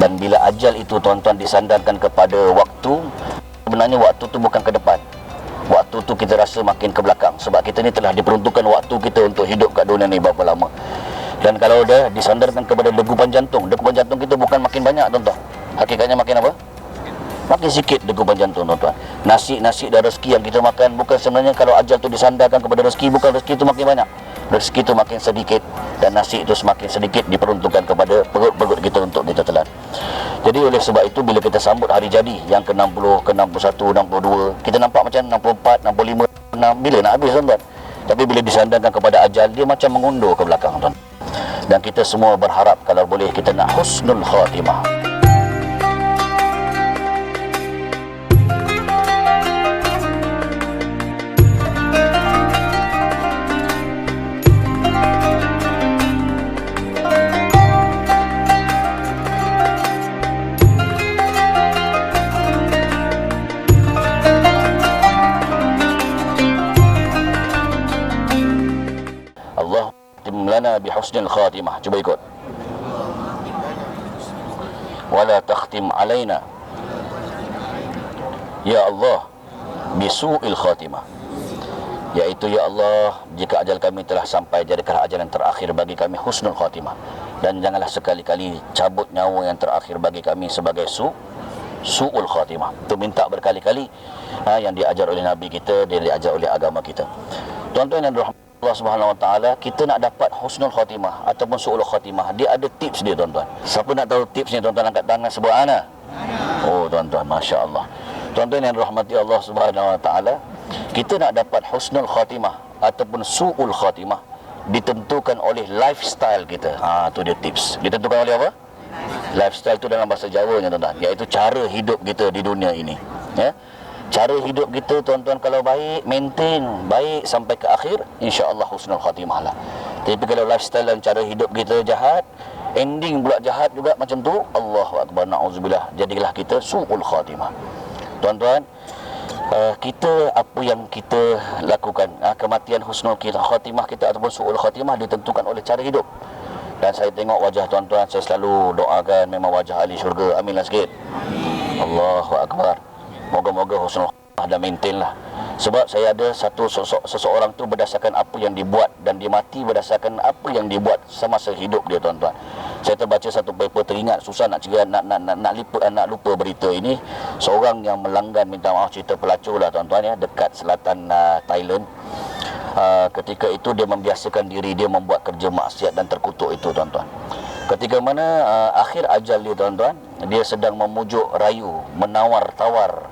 Dan bila ajal itu tuan-tuan disandarkan kepada waktu, sebenarnya waktu tu bukan ke depan. Waktu tu kita rasa makin ke belakang, sebab kita ni telah diperuntukkan waktu kita untuk hidup kat dunia ni berapa lama. Dan kalau dah disandarkan kepada degupan jantung kita bukan makin banyak tuan-tuan, hakikatnya makin apa? Makin sikit degupan jantung tuan-tuan. Nasi dan rezeki yang kita makan, bukan sebenarnya kalau ajal tu disandarkan kepada rezeki, bukan rezeki tu makin banyak, rezeki tu makin sedikit, dan nasi itu semakin sedikit diperuntukkan kepada perut-perut kita untuk kita telan. Jadi oleh sebab itu, bila kita sambut hari jadi yang ke-60, ke-61, 62, kita nampak macam 64, 65, 6, bila nak habis tuan-tuan. Tapi bila disandarkan kepada ajal, dia macam mengundur ke belakang tuan. Dan kita semua berharap kalau boleh kita nak husnul khatimah. Lana bihusnil khatimah. Cuba ikut. Wala takhtim alaina ya Allah bisu'il khatimah, iaitu ya Allah, jika ajal kami telah sampai, jadikanlah ajal yang terakhir bagi kami husnul khatimah, dan janganlah sekali-kali cabut nyawa yang terakhir bagi kami sebagai su'ul khatimah. Itu minta berkali-kali, yang diajar oleh Nabi kita, dia diajar oleh agama kita. Tuan-tuan yang dirahmati Allah Subhanahu Wa Taala, kita nak dapat husnul khatimah ataupun su'ul khatimah, dia ada tips dia tuan-tuan. Siapa nak tahu tipsnya tuan-tuan, angkat tangan sebelah ana. Oh tuan-tuan, masya-Allah. Tuan-tuan yang dirahmati Allah Subhanahu Wa Taala, kita nak dapat husnul khatimah ataupun su'ul khatimah ditentukan oleh lifestyle kita. Tu dia tips. Ditentukan oleh apa? Lifestyle tu dalam bahasa Jawanya tuan-tuan, iaitu cara hidup kita di dunia ini, ya. Cara hidup kita tuan-tuan kalau baik, maintain baik sampai ke akhir, insya-Allah husnul khatimah lah. Tapi kalau lifestyle dan cara hidup kita jahat, ending pula jahat juga macam tu, Allahu akbar, na'udzubillah, jadilah kita su'ul khatimah. Tuan-tuan, kita apa yang kita lakukan, kematian husnul khatimah kita ataupun su'ul khatimah ditentukan oleh cara hidup. Dan saya tengok wajah tuan-tuan, saya selalu doakan memang wajah ahli syurga. Aminlah sikit. Allahu akbar. Moga-moga husnul khatimah dan maintain lah. Sebab saya ada satu seseorang tu berdasarkan apa yang dibuat, dan dia mati berdasarkan apa yang dibuat semasa hidup dia tuan-tuan. Saya terbaca satu paper, teringat, susah nak cerita, nak lupa berita ini. Seorang yang melanggan, minta maaf, cerita pelacur lah tuan-tuan ya, dekat selatan Thailand. Ketika itu dia membiasakan diri dia membuat kerja maksiat dan terkutuk itu tuan-tuan. Ketika mana akhir ajal dia tuan-tuan, dia sedang memujuk rayu, menawar-tawar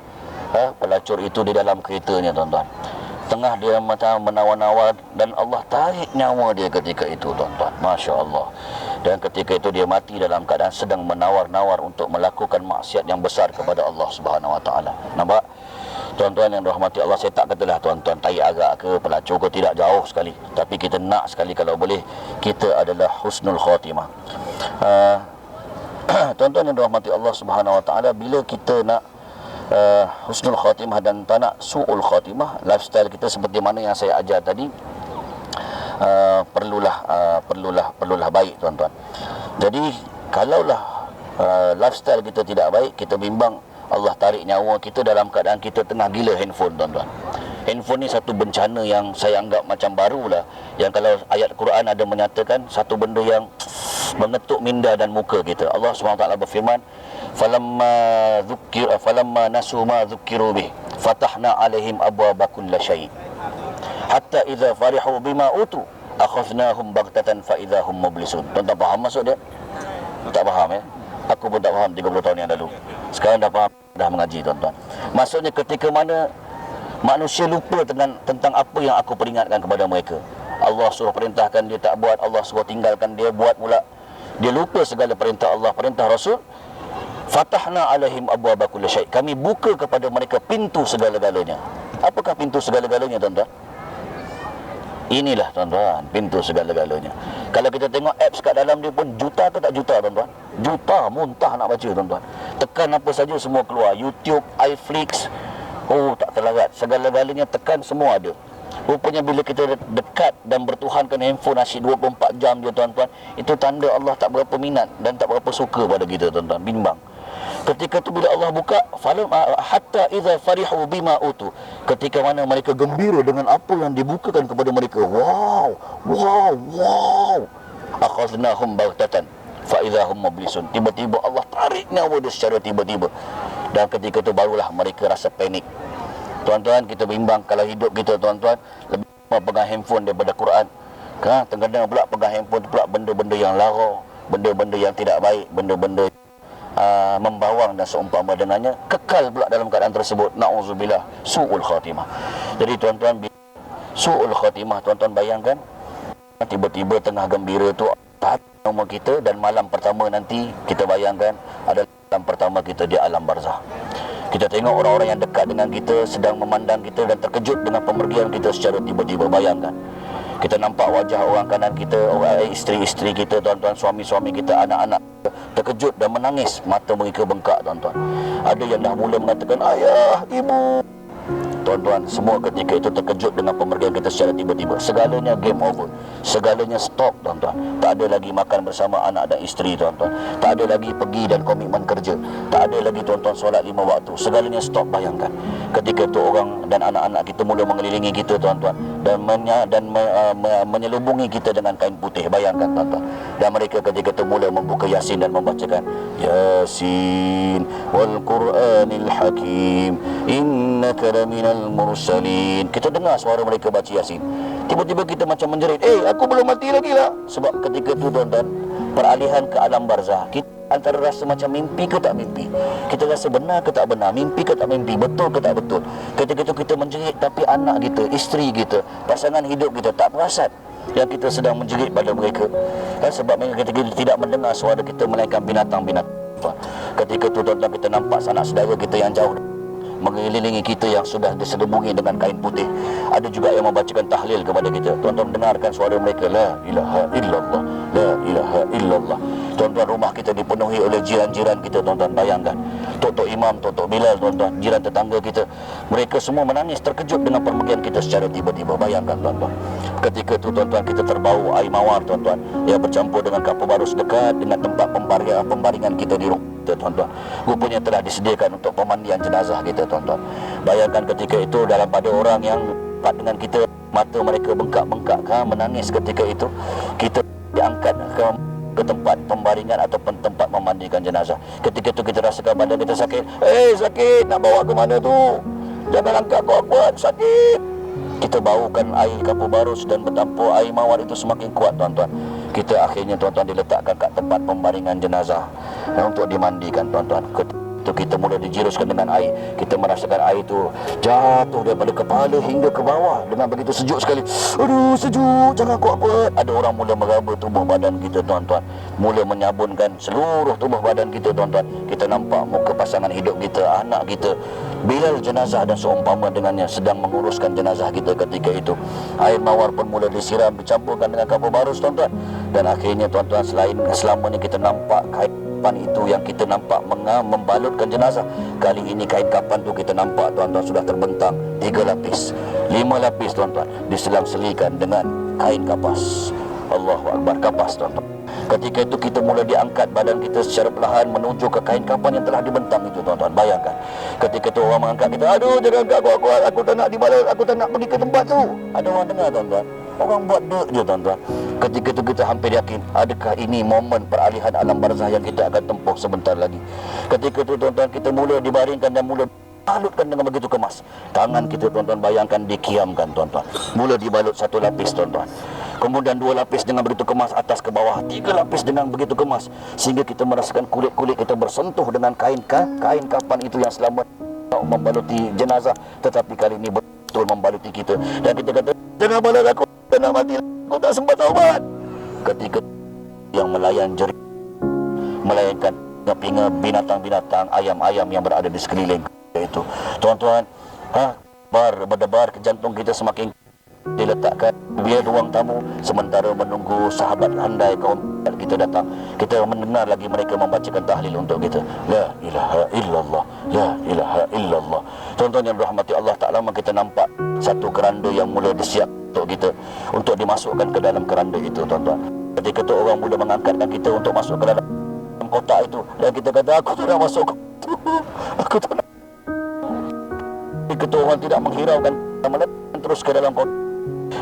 pelacur itu di dalam keretanya tuan-tuan. Tengah dia menawar-nawar, dan Allah tarik nyawa dia ketika itu tuan-tuan. Masya Allah. Dan ketika itu dia mati dalam keadaan sedang menawar-nawar untuk melakukan maksiat yang besar kepada Allah Subhanahu Wa Taala. Nampak? Tuan-tuan yang dirahmati Allah, saya tak katalah tuan-tuan tarik agak ke pelacur ke, tidak, jauh sekali. Tapi kita nak sekali kalau boleh kita adalah husnul khatimah. Tuan-tuan yang dirahmati Allah Subhanahu Wa Taala, bila kita nak husnul khatimah dan tak nak su'ul khatimah, lifestyle kita seperti mana yang saya ajar tadi, perlulah baik tuan-tuan. Jadi kalaulah lifestyle kita tidak baik, kita bimbang Allah tarik nyawa kita dalam keadaan kita tengah gila handphone tuan-tuan. Handphone ni satu bencana yang saya anggap macam barulah, yang kalau ayat Quran ada menyatakan satu benda yang mengetuk minda dan muka kita. Allah SWT berfirman, falamma nasu ma dzukiru bih fatahna alaihim abwaaba kulli syai' hatta idza farihu bima utu akhadnahum baghtatan fa idza hum mublisun. Tuan-tuan faham maksud dia? Tak faham ya? Aku pun tak faham 30 tahun yang lalu. Sekarang dah faham, dah mengaji tuan-tuan. Maksudnya ketika mana manusia lupa tentang apa yang aku peringatkan kepada mereka. Allah suruh perintahkan, dia tak buat. Allah suruh tinggalkan, dia buat pula. Dia lupa segala perintah Allah, perintah Rasul. Fatahna alaihim abwaaba kulli syai'. Kami buka kepada mereka pintu segala-galanya. Apakah pintu segala-galanya tuan-tuan? Inilah tuan-tuan, pintu segala-galanya. Kalau kita tengok apps kat dalam dia pun juta ke tak juta tuan-tuan? Juta, muntah nak baca tuan-tuan. Tekan apa saja semua keluar. YouTube, iFlix, oh tak terlarat. Segala-galanya tekan semua ada. Rupanya bila kita dekat dan bertuhankan handphone asyik 24 jam dia tuan-tuan, itu tanda Allah tak berapa minat dan tak berapa suka pada kita tuan-tuan, bimbang. Ketika tu bila Allah buka, falam hatta idza farihu bima utu, ketika mana mereka gembira dengan apa yang dibukakan kepada mereka, wow, akhadnahum baghtatan fa idza hum mublisun, tiba-tiba Allah tarik nyawa dia secara tiba-tiba, dan ketika tu barulah mereka rasa panik. Tuan-tuan, kita bimbang kalau hidup kita tuan-tuan lebih pegang handphone daripada Quran. Kadang-kadang pula pegang handphone tu pula benda-benda yang lara, benda-benda yang tidak baik, benda-benda membawang dan seumpama dengannya, kekal pula dalam keadaan tersebut. Na'udzubillah, su'ul khatimah. Jadi tuan-tuan, su'ul khatimah, tuan-tuan bayangkan tiba-tiba tengah gembira tu nama kita, dan malam pertama nanti kita bayangkan adalah malam pertama kita di alam barzah. Kita tengok orang-orang yang dekat dengan kita sedang memandang kita dan terkejut dengan pemergian kita secara tiba-tiba. Bayangkan, kita nampak wajah orang kanan kita, isteri-isteri kita tuan-tuan, suami-suami kita, anak-anak kita, terkejut dan menangis, mata mereka bengkak tuan-tuan. Ada yang dah mula mengatakan ayah, ibu. Tuan-tuan, semua ketika itu terkejut dengan pemergian kita secara tiba-tiba. Segalanya game over, segalanya stop tuan-tuan. Tak ada lagi makan bersama anak dan isteri tuan-tuan, tak ada lagi pergi dan komitmen kerja, tak ada lagi tuan-tuan solat 5 waktu. Segalanya stop. Bayangkan, ketika itu orang dan anak-anak kita mula mengelilingi kita tuan-tuan, dan menyelubungi kita dengan kain putih. Bayangkan tuan-tuan, dan mereka ketika itu mula membuka Yasin dan membacakan Yasin wal Qur'anil Hakim innaka laminal mursalin. Kita dengar suara mereka baca Yasin, tiba-tiba kita macam menjerit, aku belum mati lagi lah. Sebab ketika itu tuan-tuan, peralihan ke alam barzah, kita antara rasa macam mimpi ke tak mimpi, kita rasa benar ke tak benar, mimpi ke tak mimpi, betul ke tak betul. Ketika itu kita menjerit, tapi anak kita, isteri kita, pasangan hidup kita tak perasan yang kita sedang menjerit pada mereka. Sebab mereka kita tidak mendengar suara kita, melainkan binatang-binatang. Ketika itu tuan-tuan, kita nampak sanak saudara kita yang jauh mengelilingi kita yang sudah diselubungi dengan kain putih. Ada juga yang membacakan tahlil kepada kita. Tuan-tuan dengarkan suara mereka, la ilaha illallah, la ilaha illallah. Tuan-tuan, rumah kita dipenuhi oleh jiran-jiran kita tuan-tuan. Bayangkan, Tok Imam, Tok Bilal tuan-tuan, jiran tetangga kita, mereka semua menangis terkejut dengan pergian kita secara tiba-tiba. Bayangkan tuan-tuan, ketika itu tuan-tuan, kita terbau air mawar tuan-tuan, yang bercampur dengan kapur barus dekat dengan tempat pembaringan kita di rumah kita tuan-tuan. Rupanya telah disediakan untuk pemandian jenazah kita tuan-tuan. Bayangkan ketika itu dalam pada orang yang dekat dengan kita, mata mereka bengkak-bengkak menangis ketika itu. Kita diangkat ke tempat pembaringan ataupun tempat memandikan jenazah. Ketika itu kita rasakan badan kita sakit. Sakit, nak bawa ke mana tu? Jangan angkat kuat-kuat, sakit. Kita baukan air kapur barus dan bertampur air mawar itu semakin kuat tuan-tuan. Kita akhirnya tuan-tuan diletakkan kat tempat pembaringan jenazah untuk dimandikan tuan-tuan. Itu kita mula dijiruskan dengan air. Kita merasakan air itu jatuh daripada kepala hingga ke bawah dengan begitu sejuk sekali. Aduh, sejuk, jangan kuat-kuat. Ada orang mula meraba tubuh badan kita tuan-tuan, mula menyabunkan seluruh tubuh badan kita tuan-tuan. Kita nampak muka pasangan hidup kita, anak kita, Bilal jenazah dan seumpama dengannya sedang menguruskan jenazah kita ketika itu. Air mawar pun mula disiram, dicampurkan dengan kapur barus tuan-tuan. Dan akhirnya tuan-tuan, selain selama ni kita nampak kain kapan itu yang kita nampak membalutkan jenazah, kali ini kain kapan tu kita nampak tuan-tuan sudah terbentang 3 lapis, 5 lapis tuan-tuan, diselang-selikan dengan kain kapas. Allahu Akbar, kapas tuan-tuan. Ketika itu kita mula diangkat badan kita secara perlahan menuju ke kain kapan yang telah dibentang itu tuan-tuan. Bayangkan, ketika itu orang mengangkat kita, aduh jangan angkat kuat-kuat, aku tak nak dibalut, aku tak nak pergi ke tempat tu. Ada orang dengar tuan-tuan, orang buat dek je tuan-tuan. Ketika itu kita hampir yakin, adakah ini momen peralihan alam barzah yang kita akan tempuh sebentar lagi. Ketika itu tuan-tuan, kita mula dibaringkan dan mula balutkan dengan begitu kemas. Tangan kita tuan-tuan bayangkan dikiamkan tuan-tuan, mula dibalut 1 lapis tuan-tuan, kemudian 2 lapis dengan begitu kemas atas ke bawah, 3 lapis dengan begitu kemas, sehingga kita merasakan kulit-kulit kita bersentuh dengan kain kapan itu yang selama membaluti jenazah, tetapi kali ini betul membaluti kita. Dan kita kata, jangan balut aku, tak nak mati, aku tak sempat taubat. Ketika yang melayan jerit, melayankan pinga binatang-binatang, ayam-ayam yang berada di sekeliling itu tuan-tuan, berdebar ke jantung kita semakin diletakkan biar ruang tamu sementara menunggu sahabat handai kaum kita datang. Kita mendengar lagi mereka membacakan tahlil untuk kita, la ilaha illallah, la ilaha illallah. Tuan-tuan yang dirahmati Allah Ta'ala, kita nampak satu keranda yang mula disiap untuk kita, untuk dimasukkan ke dalam keranda itu, tuan-tuan. Ketika tu orang mula mengangkatkan kita untuk masuk ke dalam kotak itu, dan kita kata, aku tak nak masuk kotak itu, aku tak nak. Ketika orang tidak menghiraukan, terus ke dalam kotak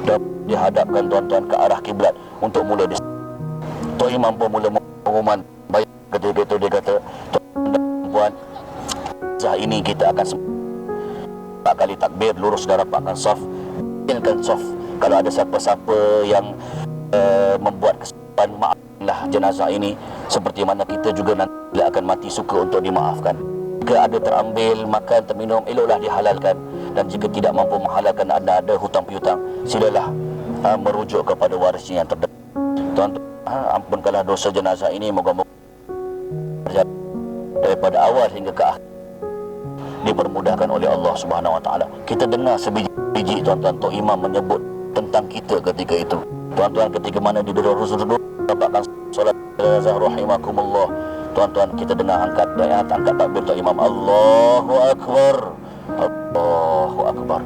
dan dihadapkan, tuan-tuan, ke arah kiblat untuk mula Tok Imam pun mula pengumuman. Baik, ketika itu dia kata, tuan-tuan, ini kita akan 4 kali takbir, lurus dan rapatkan saf, pilkan saf. Kalau ada siapa-siapa yang membuat kesalahan, maafkanlah jenazah ini, seperti mana kita juga nanti akan mati suka untuk dimaafkan. Jika ada terambil, makan, terminum, eloklah dihalalkan. Dan jika tidak mampu menghalalkan, anda ada hutang piutang, silalah merujuk kepada warisnya yang terdekat. Tuan-tuan, ampunkanlah dosa jenazah ini, moga-moga daripada awal hingga ke akhir dipermudahkan oleh Allah Subhanahu Wa Taala. Kita dengar sebiji, tuan-tuan, Tok Imam menyebut tentang kita ketika itu. Tuan-tuan, ketika mana di dalam Rasulullah dapatkan solat jenazah rahimakumullah, tuan-tuan, kita dengar angkat takbir Tok Imam, Allahu Akbar, Allahu Akbar,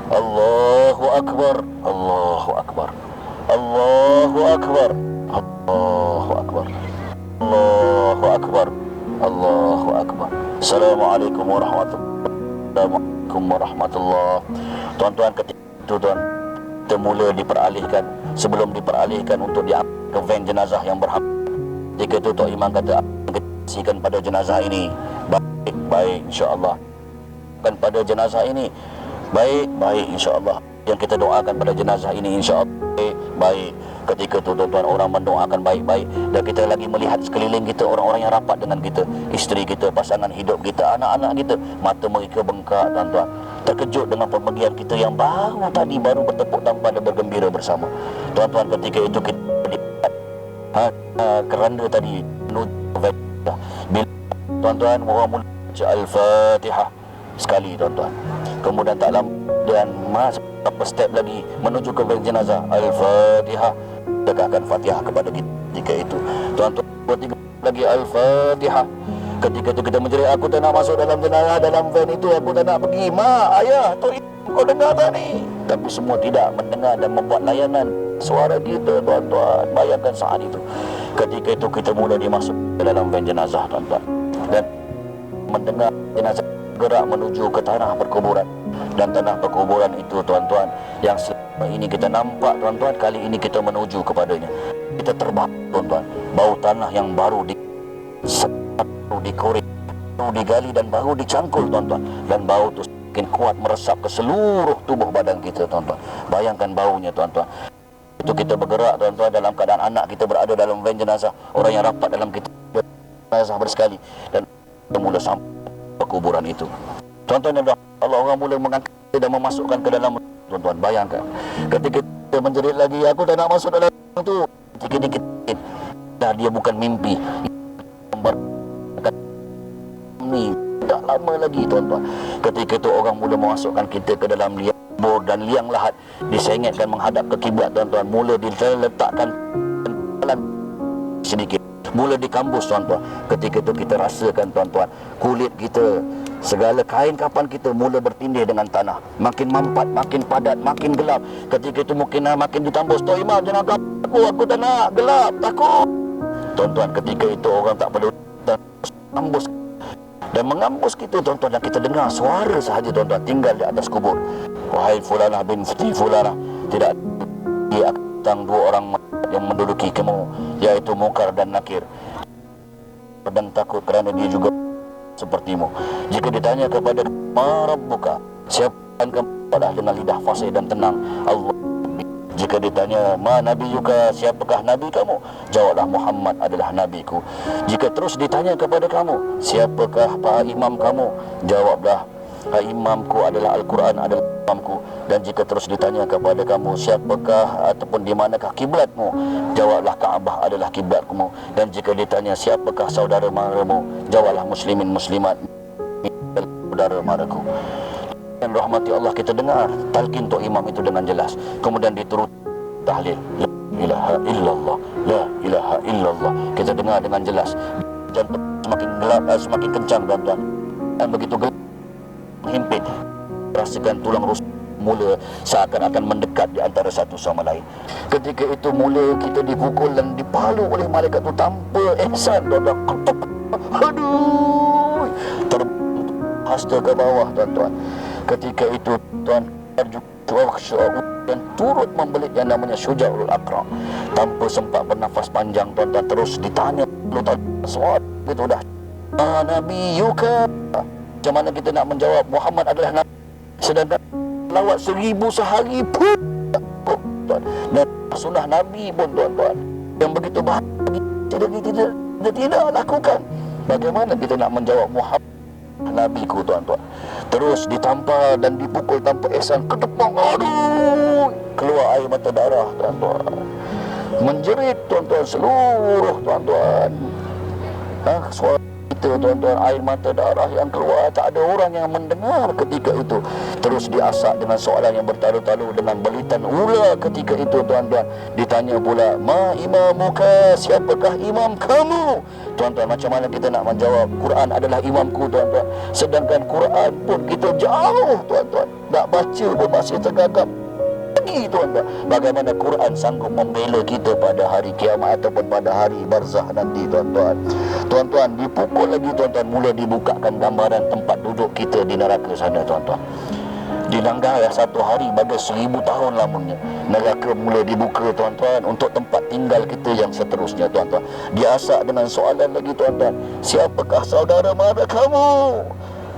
Allahu Akbar, Allahu Akbar, Allahu Akbar, Allahu Akbar, Allahu Akbar, Allahu Akbar. Assalamualaikum warahmatullahi. Tuan-tuan, ketika itu, tuan, kita mula diperalihkan. Sebelum diperalihkan untuk diambil ke van jenazah yang berhampa, ketika itu Tok Imam kata, kasihkan pada jenazah ini baik-baik insya-Allah. Dan pada jenazah ini baik-baik insya-Allah. Yang kita doakan pada jenazah ini insya-Allah baik. Ketika itu, tuan-tuan, orang mendoakan baik-baik, dan kita lagi melihat sekeliling kita orang-orang yang rapat dengan kita, isteri kita, pasangan hidup kita, anak-anak kita, mata mereka bengkak, tuan-tuan, terkejut dengan pemergian kita yang baru bertepuk tangan dan bergembira bersama. Tuan-tuan, ketika itu kita lihat keranda tadi bila, tuan-tuan, orang mula baca Al-Fatihah sekali, tuan-tuan. Kemudian tak lama dan beberapa step lagi menuju ke van jenazah, Al-Fatihah, dekatkan Fatihah kepada kita. Ketika itu, tuan-tuan, tiga lagi Al-Fatihah. Ketika itu kita menjerit, aku tak nak masuk dalam jenazah, dalam van itu, aku tak nak pergi. Mak, ayah, Tok, kau dengar tak ni? Tapi semua tidak mendengar dan membuat layanan suara kita, tuan-tuan. Bayangkan saat itu. Ketika itu kita mula dimasuk ke dalam van jenazah, tuan-tuan, dan mendengar jenazah gerak menuju ke tanah perkuburan. Dan tanah perkuburan itu, tuan-tuan, yang selama ini kita nampak, tuan-tuan, kali ini kita menuju kepadanya. Kita terbang, tuan-tuan, bau tanah yang baru dikorek, baru digali dan baru dicangkul, tuan-tuan, dan bau itu semakin kuat meresap ke seluruh tubuh badan kita, tuan-tuan. Bayangkan baunya, tuan-tuan. Itu kita bergerak, tuan-tuan, dalam keadaan anak kita berada dalam van jenazah, orang yang rapat dalam kita jenazah bersekali, dan kita mula sampai perkuburan itu. Tuan-tuan, Allah orang mula mengangkat dan memasukkan ke dalam, tuan-tuan. Bayangkan ketika kita menjerit lagi, aku tak nak masuk dalam itu, dikit-dikit dah dia bukan mimpi. Ni tak lama lagi, tuan-tuan, ketika itu orang mula memasukkan kita ke dalam liang bor dan liang lahat, disengetkan menghadap ke kiblat, tuan-tuan. Mula diletakkan sedikit, mula dikambus, tuan-tuan. Ketika itu kita rasakan, tuan-tuan, kulit kita, segala kain kapan kita mula bertindih dengan tanah, makin mampat, makin padat, makin gelap. Ketika itu mungkin makin ditambus, Tok Imam, jangan aku tak nak gelap, takut. Tuan-tuan, ketika itu orang tak perlu tambus dan mengambus kita, tuan-tuan, dan kita dengar suara sahaja, tuan-tuan, tinggal di atas kubur. Wahai Fulanah bin Fulanah, tidak dia akan 2 orang yang menduduki kamu, yaitu Munkar dan Nakir, dan takut kerana dia juga sepertimu. Jika ditanya kepada Rabbuka, siapa yang kamu adalah, dengan lidah fasih dan tenang, Allah. Jika ditanya Nabiyuka, siapakah nabi kamu, jawablah Muhammad adalah nabiku. Jika terus ditanya kepada kamu, siapakah imam kamu, jawablah imamku adalah Al-Quran, adalah imamku. Dan jika terus ditanya kepada kamu, siapakah ataupun di manakah kiblatmu, jawablah Kaabah adalah kiblatmu. Dan jika ditanya siapakah saudara maramu, jawablah muslimin muslimat, saudara maraku. Dan rahmati Allah, kita dengar talqin Tok Imam itu dengan jelas. Kemudian diturut tahlil, la ilaha illallah, la ilaha illallah. Kita dengar dengan jelas. Jantung semakin gelap, semakin kencang, tuan-tuan. Dan begitu gelap, menghimpit, rasakan tulang rusuk mula seakan-akan mendekat di antara satu sama lain. Ketika itu mula kita dipukul dan dipalu oleh malaikat itu tanpa ihsan, tuan-tuan. Aduh, terhasta ke bawah, tuan-tuan. Ketika itu tuan dan turut membelit yang namanya Syuja'ul Aqra. Tanpa sempat bernafas panjang, tuan-tuan, terus ditanya soal itu dah. Nabi Yuka, macam mana kita nak menjawab Muhammad adalah Nabi, sedangkan lawat 1000 sehari pun, dan sunnah Nabi pun, tuan-tuan, yang begitu bahagia tidak lakukan. Bagaimana kita nak menjawab Muhammad Nabiku, tuan-tuan? Terus ditampar dan dipukul tanpa ihsan ke depan. Aduh, keluar air mata darah, tuan-tuan. Menjerit, tuan-tuan, seluruh, tuan-tuan. Suara kita, tuan-tuan, air mata darah yang keluar, tak ada orang yang mendengar ketika itu. Terus diasak dengan soalan yang bertalu-talu dengan belitan ula ketika itu, tuan-tuan. Ditanya pula, ma imamuka, siapakah imam kamu? Tuan-tuan, macam mana kita nak menjawab Quran adalah imamku, tuan-tuan, sedangkan Quran pun kita jauh, tuan-tuan, nak baca pun masih tergagap lagi, tuan-tuan. Bagaimana Quran sanggup membela kita pada hari kiamat ataupun pada hari barzah nanti, tuan-tuan. Tuan-tuan, dipukul lagi, tuan-tuan, mula dibukakan gambaran tempat duduk kita di neraka sana, tuan-tuan. Dilanggar satu hari bagai 1000 tahun lamanya. Neraka mula dibuka, tuan-tuan, untuk tempat tinggal kita yang seterusnya, tuan-tuan. Diasak dengan soalan lagi, tuan-tuan, siapakah saudara mara kamu?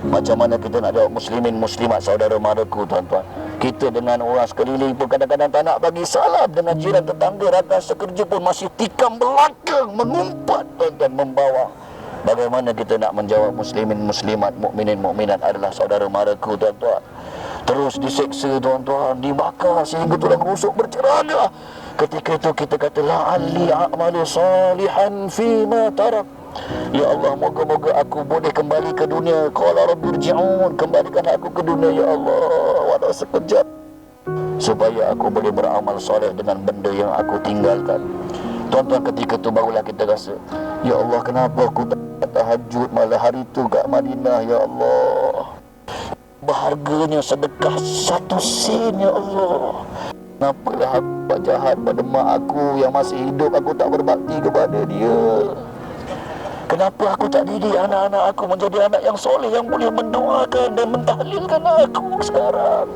Macam mana kita nak jawab muslimin muslimat saudara maraku, tuan-tuan? Kita dengan orang sekeliling pun kadang-kadang tak nak bagi salam, dengan jiran tetangga rakan sekerja pun masih tikam belakang, mengumpat, tuan-tuan, membawa. Bagaimana kita nak menjawab muslimin muslimat, mukminin mukminat adalah saudara maraku, tuan-tuan? Terus diseksa, tuan-tuan, dibakar sehingga tulang rusuk bercerada. Ketika itu kita kata, la'alli a'malu salihan fima tarak. Ya Allah, moga-moga aku boleh kembali ke dunia. Qala rabbirji'un, kembalikan aku ke dunia, ya Allah, walau sekejap, supaya aku boleh beramal soleh dengan benda yang aku tinggalkan. Tuan-tuan, ketika itu barulah kita rasa, ya Allah, kenapa aku tak tahajud malam hari itu kat Madinah, ya Allah. Berharganya sedekah 1 sen, ya Allah. Kenapalah aku buat jahat pada mak aku yang masih hidup, aku tak berbakti kepada dia. Kenapa aku tak didik anak-anak aku menjadi anak yang soleh, yang boleh mendoakan dan mentahlilkan aku sekarang?